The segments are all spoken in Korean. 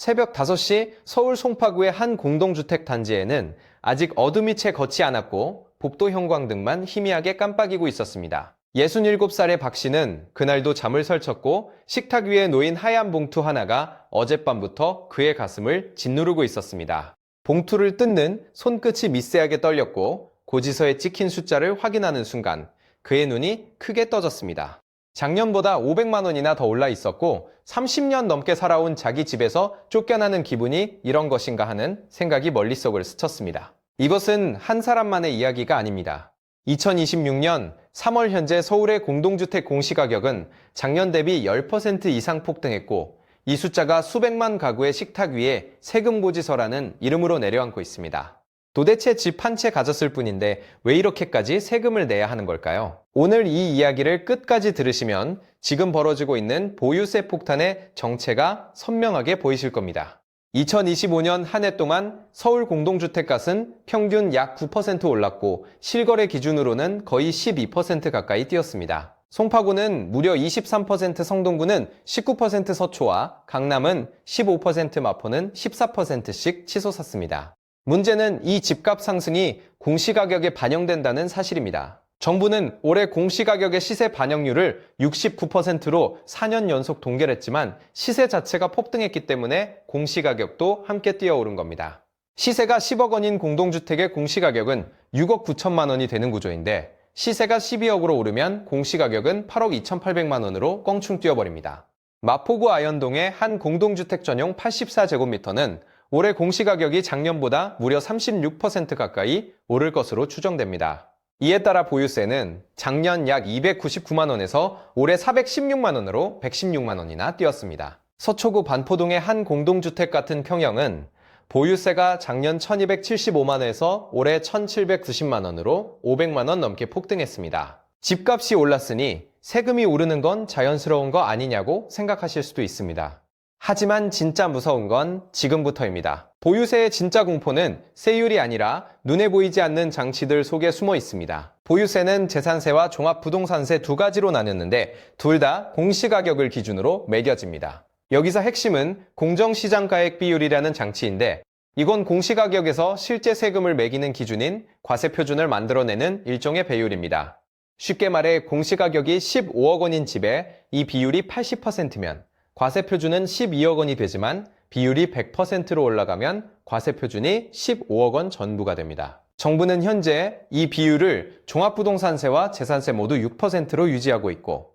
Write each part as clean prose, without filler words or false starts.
새벽 5시 서울 송파구의 한 공동주택 단지에는 아직 어둠이 채 걷지 않았고 복도 형광등만 희미하게 깜빡이고 있었습니다. 67살의 박 씨는 그날도 잠을 설쳤고 식탁 위에 놓인 하얀 봉투 하나가 어젯밤부터 그의 가슴을 짓누르고 있었습니다. 봉투를 뜯는 손끝이 미세하게 떨렸고 고지서에 찍힌 숫자를 확인하는 순간 그의 눈이 크게 떠졌습니다. 작년보다 500만 원이나 더 올라 있었고 30년 넘게 살아온 자기 집에서 쫓겨나는 기분이 이런 것인가 하는 생각이 머릿속을 스쳤습니다. 이것은 한 사람만의 이야기가 아닙니다. 2026년 3월 현재 서울의 공동주택 공시가격은 작년 대비 10% 이상 폭등했고 이 숫자가 수백만 가구의 식탁 위에 세금고지서라는 이름으로 내려앉고 있습니다. 도대체 집 한 채 가졌을 뿐인데 왜 이렇게까지 세금을 내야 하는 걸까요? 오늘 이 이야기를 끝까지 들으시면 지금 벌어지고 있는 보유세 폭탄의 정체가 선명하게 보이실 겁니다. 2025년 한 해 동안 서울 공동주택값은 평균 약 9% 올랐고 실거래 기준으로는 거의 12% 가까이 뛰었습니다. 송파구는 무려 23%, 성동구는 19% 서초와 강남은 15%, 마포는 14%씩 치솟았습니다. 문제는 이 집값 상승이 공시가격에 반영된다는 사실입니다. 정부는 올해 공시가격의 시세 반영률을 69%로 4년 연속 동결했지만 시세 자체가 폭등했기 때문에 공시가격도 함께 뛰어오른 겁니다. 시세가 10억 원인 공동주택의 공시가격은 6억 9천만 원이 되는 구조인데 시세가 12억으로 오르면 공시가격은 8억 2,800만 원으로 껑충 뛰어버립니다. 마포구 아현동의 한 공동주택 전용 84제곱미터는 올해 공시가격이 작년보다 무려 36% 가까이 오를 것으로 추정됩니다. 이에 따라 보유세는 작년 약 299만 원에서 올해 416만 원으로 116만 원이나 뛰었습니다. 서초구 반포동의 한 공동주택 같은 평형은 보유세가 작년 1275만 원에서 올해 1790만 원으로 500만 원 넘게 폭등했습니다. 집값이 올랐으니 세금이 오르는 건 자연스러운 거 아니냐고 생각하실 수도 있습니다. 하지만 진짜 무서운 건 지금부터입니다. 보유세의 진짜 공포는 세율이 아니라 눈에 보이지 않는 장치들 속에 숨어 있습니다. 보유세는 재산세와 종합부동산세 두 가지로 나뉘었는데 둘 다 공시가격을 기준으로 매겨집니다. 여기서 핵심은 공정시장가액 비율이라는 장치인데 이건 공시가격에서 실제 세금을 매기는 기준인 과세표준을 만들어내는 일종의 배율입니다. 쉽게 말해 공시가격이 15억 원인 집에 이 비율이 80%면 과세표준은 12억 원이 되지만 비율이 100%로 올라가면 과세표준이 15억 원 전부가 됩니다. 정부는 현재 이 비율을 종합부동산세와 재산세 모두 6%로 유지하고 있고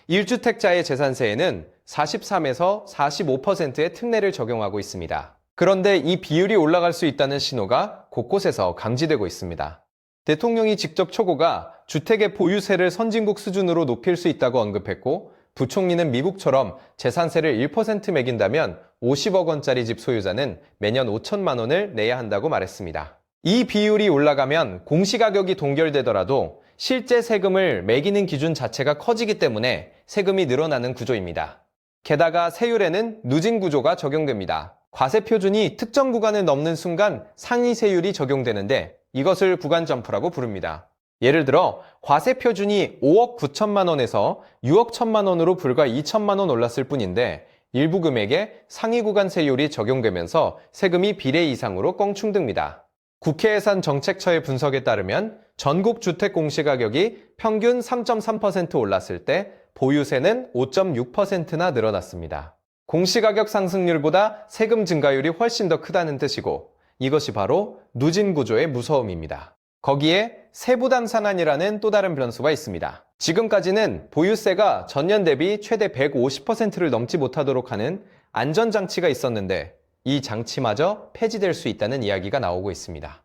1주택자의 재산세에는 43에서 45%의 특례를 적용하고 있습니다. 그런데 이 비율이 올라갈 수 있다는 신호가 곳곳에서 감지되고 있습니다. 대통령이 직접 초고가 주택의 보유세를 선진국 수준으로 높일 수 있다고 언급했고 부총리는 미국처럼 재산세를 1% 매긴다면 50억 원짜리 집 소유자는 매년 5천만 원을 내야 한다고 말했습니다. 이 비율이 올라가면 공시가격이 동결되더라도 실제 세금을 매기는 기준 자체가 커지기 때문에 세금이 늘어나는 구조입니다. 게다가 세율에는 누진 구조가 적용됩니다. 과세표준이 특정 구간을 넘는 순간 상위 세율이 적용되는데 이것을 구간 점프라고 부릅니다. 예를 들어 과세표준이 5억 9천만 원에서 6억 1천만 원으로 불과 2천만 원 올랐을 뿐인데 일부 금액에 상위 구간 세율이 적용되면서 세금이 비례 이상으로 껑충 듭니다. 국회 예산정책처의 분석에 따르면 전국 주택 공시가격이 평균 3.3% 올랐을 때 보유세는 5.6%나 늘어났습니다. 공시가격 상승률보다 세금 증가율이 훨씬 더 크다는 뜻이고 이것이 바로 누진 구조의 무서움입니다. 거기에 세부담 상한이라는 또 다른 변수가 있습니다. 지금까지는 보유세가 전년 대비 최대 150%를 넘지 못하도록 하는 안전장치가 있었는데 이 장치마저 폐지될 수 있다는 이야기가 나오고 있습니다.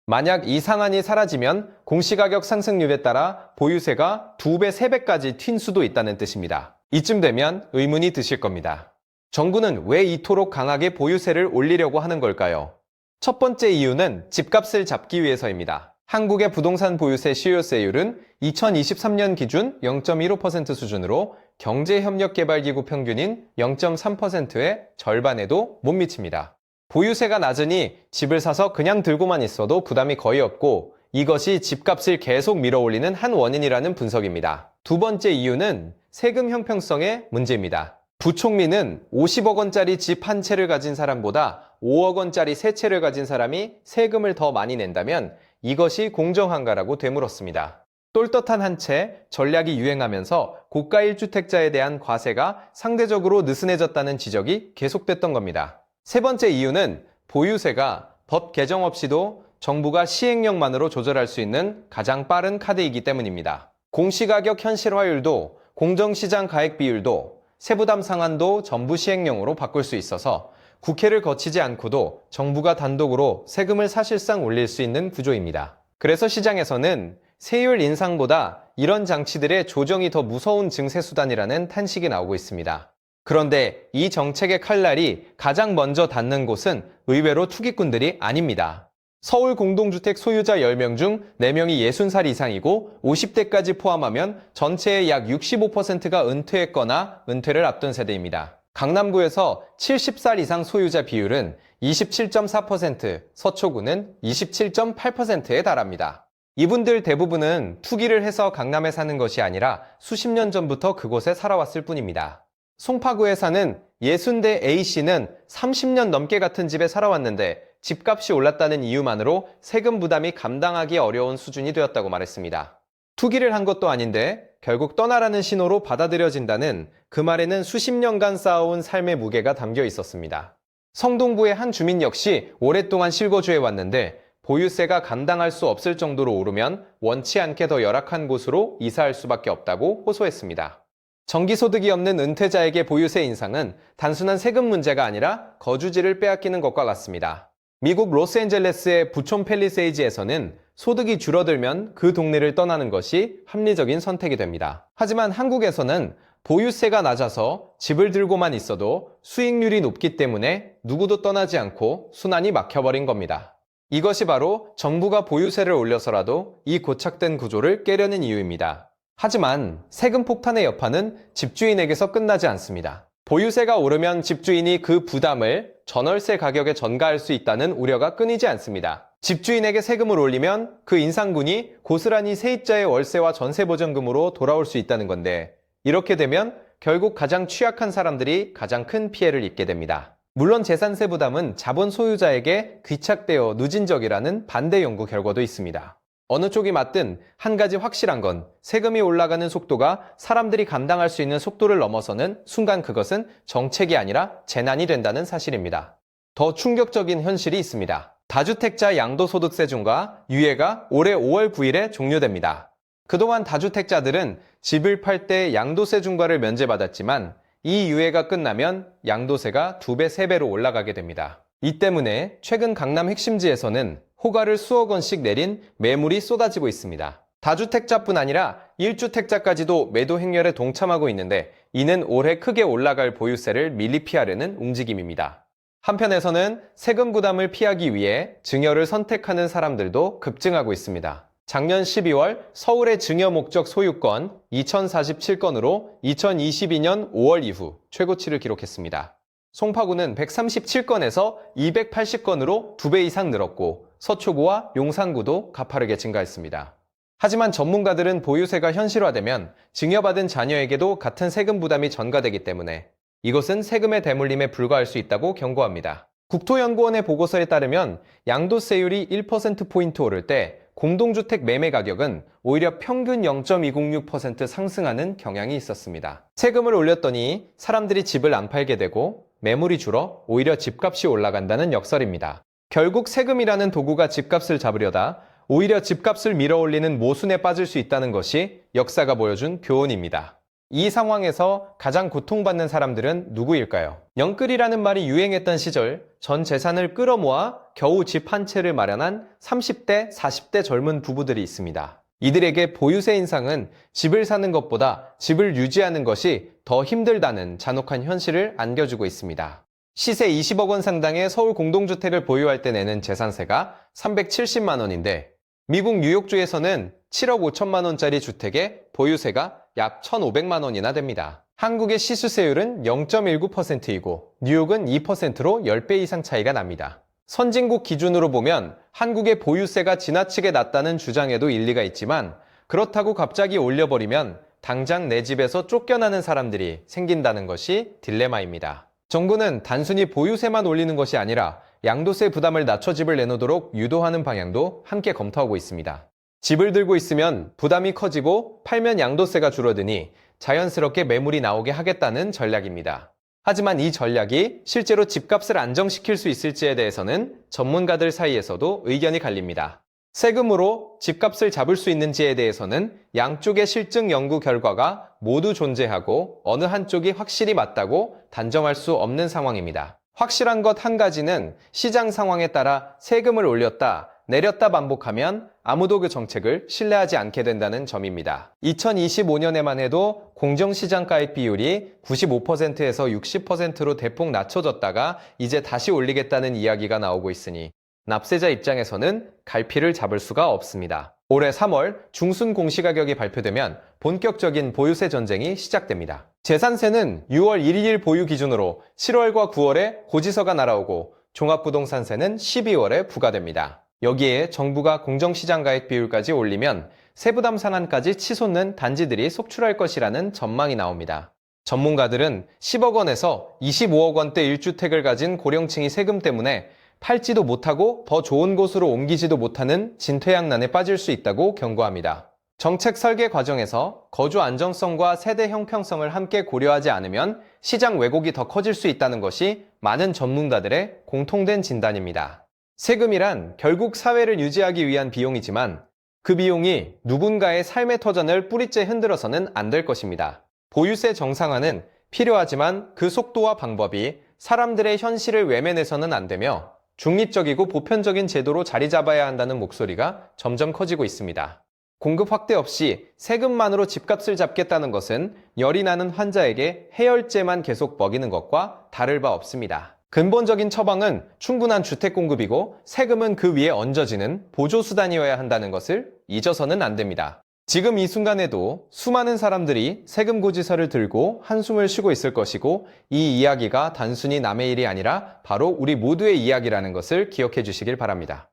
만약 이 상한이 사라지면 공시가격 상승률에 따라 보유세가 2배, 3배까지 튄 수도 있다는 뜻입니다. 이쯤 되면 의문이 드실 겁니다. 정부는 왜 이토록 강하게 보유세를 올리려고 하는 걸까요? 첫 번째 이유는 집값을 잡기 위해서입니다. 한국의 부동산 보유세 실효세율은 2023년 기준 0.15% 수준으로 경제협력개발기구 평균인 0.3%의 절반에도 못 미칩니다. 보유세가 낮으니 집을 사서 그냥 들고만 있어도 부담이 거의 없고 이것이 집값을 계속 밀어올리는 한 원인이라는 분석입니다. 두 번째 이유는 세금 형평성의 문제입니다. 부총리는 50억 원짜리 집 한 채를 가진 사람보다 5억 원짜리 세 채를 가진 사람이 세금을 더 많이 낸다면 이것이 공정한가라고 되물었습니다. 똘똘한 한 채 전략이 유행하면서 고가 1주택자에 대한 과세가 상대적으로 느슨해졌다는 지적이 계속됐던 겁니다. 세 번째 이유는 보유세가 법 개정 없이도 정부가 시행령만으로 조절할 수 있는 가장 빠른 카드이기 때문입니다. 공시가격 현실화율도 공정시장 가액 비율도 세부담 상한도 전부 시행령으로 바꿀 수 있어서 국회를 거치지 않고도 정부가 단독으로 세금을 사실상 올릴 수 있는 구조입니다. 그래서 시장에서는 세율 인상보다 이런 장치들의 조정이 더 무서운 증세수단이라는 탄식이 나오고 있습니다. 그런데 이 정책의 칼날이 가장 먼저 닿는 곳은 의외로 투기꾼들이 아닙니다. 서울 공동주택 소유자 10명 중 4명이 60살 이상이고 50대까지 포함하면 전체의 약 65%가 은퇴했거나 은퇴를 앞둔 세대입니다. 강남구에서 70살 이상 소유자 비율은 27.4%, 서초구는 27.8%에 달합니다. 이분들 대부분은 투기를 해서 강남에 사는 것이 아니라 수십 년 전부터 그곳에 살아왔을 뿐입니다. 송파구에 사는 60대 A씨는 30년 넘게 같은 집에 살아왔는데 집값이 올랐다는 이유만으로 세금 부담이 감당하기 어려운 수준이 되었다고 말했습니다. 투기를 한 것도 아닌데 결국 떠나라는 신호로 받아들여진다는 그 말에는 수십 년간 쌓아온 삶의 무게가 담겨 있었습니다. 성동구의 한 주민 역시 오랫동안 실거주해 왔는데 보유세가 감당할 수 없을 정도로 오르면 원치 않게 더 열악한 곳으로 이사할 수밖에 없다고 호소했습니다. 정기소득이 없는 은퇴자에게 보유세 인상은 단순한 세금 문제가 아니라 거주지를 빼앗기는 것과 같습니다. 미국 로스앤젤레스의 부촌 팰리세이지에서는 소득이 줄어들면 그 동네를 떠나는 것이 합리적인 선택이 됩니다. 하지만 한국에서는 보유세가 낮아서 집을 들고만 있어도 수익률이 높기 때문에 누구도 떠나지 않고 순환이 막혀버린 겁니다. 이것이 바로 정부가 보유세를 올려서라도 이 고착된 구조를 깨려는 이유입니다. 하지만 세금 폭탄의 여파는 집주인에게서 끝나지 않습니다. 보유세가 오르면 집주인이 그 부담을 전월세 가격에 전가할 수 있다는 우려가 끊이지 않습니다. 집주인에게 세금을 올리면 그 인상분이 고스란히 세입자의 월세와 전세보전금으로 돌아올 수 있다는 건데 이렇게 되면 결국 가장 취약한 사람들이 가장 큰 피해를 입게 됩니다. 물론 재산세 부담은 자본 소유자에게 귀착되어 누진적이라는 반대 연구 결과도 있습니다. 어느 쪽이 맞든 한 가지 확실한 건 세금이 올라가는 속도가 사람들이 감당할 수 있는 속도를 넘어서는 순간 그것은 정책이 아니라 재난이 된다는 사실입니다. 더 충격적인 현실이 있습니다. 다주택자 양도소득세 중과 유예가 올해 5월 9일에 종료됩니다. 그동안 다주택자들은 집을 팔 때 양도세 중과를 면제받았지만 이 유예가 끝나면 양도세가 2배, 3배로 올라가게 됩니다. 이 때문에 최근 강남 핵심지에서는 호가를 수억 원씩 내린 매물이 쏟아지고 있습니다. 다주택자뿐 아니라 1주택자까지도 매도 행렬에 동참하고 있는데 이는 올해 크게 올라갈 보유세를 미리 피하려는 움직임입니다. 한편에서는 세금 부담을 피하기 위해 증여를 선택하는 사람들도 급증하고 있습니다. 작년 12월 서울의 증여 목적 소유권 2047건으로 2022년 5월 이후 최고치를 기록했습니다. 송파구는 137건에서 280건으로 2배 이상 늘었고 서초구와 용산구도 가파르게 증가했습니다. 하지만 전문가들은 보유세가 현실화되면 증여받은 자녀에게도 같은 세금 부담이 전가되기 때문에 이것은 세금의 대물림에 불과할 수 있다고 경고합니다. 국토연구원의 보고서에 따르면 양도세율이 1%포인트 오를 때 공동주택 매매 가격은 오히려 평균 0.206% 상승하는 경향이 있었습니다. 세금을 올렸더니 사람들이 집을 안 팔게 되고 매물이 줄어 오히려 집값이 올라간다는 역설입니다. 결국 세금이라는 도구가 집값을 잡으려다 오히려 집값을 밀어올리는 모순에 빠질 수 있다는 것이 역사가 보여준 교훈입니다. 이 상황에서 가장 고통받는 사람들은 누구일까요? 영끌이라는 말이 유행했던 시절 전 재산을 끌어모아 겨우 집 한 채를 마련한 30대, 40대 젊은 부부들이 있습니다. 이들에게 보유세 인상은 집을 사는 것보다 집을 유지하는 것이 더 힘들다는 잔혹한 현실을 안겨주고 있습니다. 시세 20억 원 상당의 서울 공동주택을 보유할 때 내는 재산세가 370만 원인데 미국 뉴욕주에서는 7억 5천만 원짜리 주택에 보유세가 약 1,500만 원이나 됩니다. 한국의 시수세율은 0.19%이고 뉴욕은 2%로 10배 이상 차이가 납니다. 선진국 기준으로 보면 한국의 보유세가 지나치게 낮다는 주장에도 일리가 있지만 그렇다고 갑자기 올려버리면 당장 내 집에서 쫓겨나는 사람들이 생긴다는 것이 딜레마입니다. 정부는 단순히 보유세만 올리는 것이 아니라 양도세 부담을 낮춰 집을 내놓도록 유도하는 방향도 함께 검토하고 있습니다. 집을 들고 있으면 부담이 커지고 팔면 양도세가 줄어드니 자연스럽게 매물이 나오게 하겠다는 전략입니다. 하지만 이 전략이 실제로 집값을 안정시킬 수 있을지에 대해서는 전문가들 사이에서도 의견이 갈립니다. 세금으로 집값을 잡을 수 있는지에 대해서는 양쪽의 실증 연구 결과가 모두 존재하고 어느 한쪽이 확실히 맞다고 단정할 수 없는 상황입니다. 확실한 것 한 가지는 시장 상황에 따라 세금을 올렸다, 내렸다 반복하면 아무도 그 정책을 신뢰하지 않게 된다는 점입니다. 2025년에만 해도 공정시장가액 비율이 95%에서 60%로 대폭 낮춰졌다가 이제 다시 올리겠다는 이야기가 나오고 있으니 납세자 입장에서는 갈피를 잡을 수가 없습니다. 올해 3월 중순 공시가격이 발표되면 본격적인 보유세 전쟁이 시작됩니다. 재산세는 6월 1일 보유 기준으로 7월과 9월에 고지서가 날아오고 종합부동산세는 12월에 부과됩니다. 여기에 정부가 공정시장가액 비율까지 올리면 세부담 상한까지 치솟는 단지들이 속출할 것이라는 전망이 나옵니다. 전문가들은 10억 원에서 25억 원대 1주택을 가진 고령층이 세금 때문에 팔지도 못하고 더 좋은 곳으로 옮기지도 못하는 진퇴양난에 빠질 수 있다고 경고합니다. 정책 설계 과정에서 거주 안정성과 세대 형평성을 함께 고려하지 않으면 시장 왜곡이 더 커질 수 있다는 것이 많은 전문가들의 공통된 진단입니다. 세금이란 결국 사회를 유지하기 위한 비용이지만 그 비용이 누군가의 삶의 터전을 뿌리째 흔들어서는 안 될 것입니다. 보유세 정상화는 필요하지만 그 속도와 방법이 사람들의 현실을 외면해서는 안 되며 중립적이고 보편적인 제도로 자리 잡아야 한다는 목소리가 점점 커지고 있습니다. 공급 확대 없이 세금만으로 집값을 잡겠다는 것은 열이 나는 환자에게 해열제만 계속 먹이는 것과 다를 바 없습니다. 근본적인 처방은 충분한 주택 공급이고 세금은 그 위에 얹어지는 보조수단이어야 한다는 것을 잊어서는 안 됩니다. 지금 이 순간에도 수많은 사람들이 세금 고지서를 들고 한숨을 쉬고 있을 것이고 이 이야기가 단순히 남의 일이 아니라 바로 우리 모두의 이야기라는 것을 기억해 주시길 바랍니다.